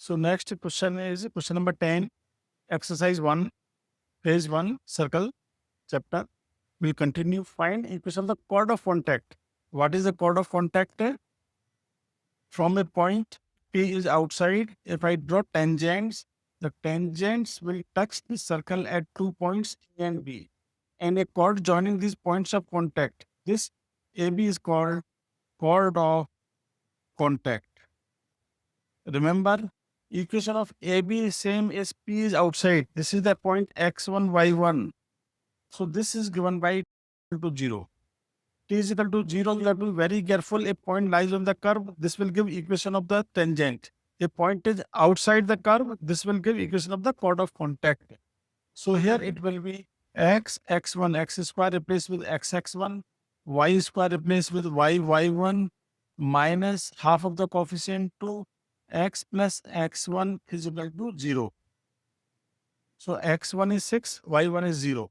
So next question is question number 10, exercise 1, phase 1, circle chapter. We'll continue. Find equation of the chord of contact. What is the chord of contact? From a point P is outside. If I draw tangents, the tangents will touch the circle at 2 points A and B. And a chord joining these points of contact. This AB is called chord of contact. Remember, equation of AB is same as P is outside. This is the point x1, y1. So this is given by to 0. T is equal to 0, you have to be very careful. A point lies on the curve. This will give equation of the tangent. A point is outside the curve. This will give equation of the chord of contact. So here it will be x1, x square replaced with x1, y square replaced with y1, minus half of the coefficient 2, x plus x1 is equal to 0. So x1 is 6, y1 is 0.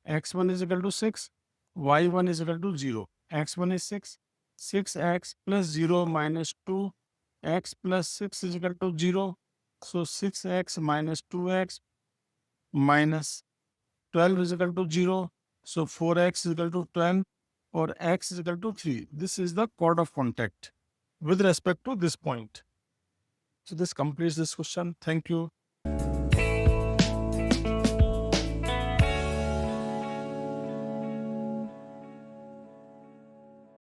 x1 is equal to 6, y1 is equal to 0. x1 is 6, 6x plus 0 minus 2, x plus 6 is equal to 0. So 6x minus 2x minus 12 is equal to 0. So 4x is equal to 12 or x is equal to 3. This is the chord of contact with respect to this point. So this completes this question. Thank you.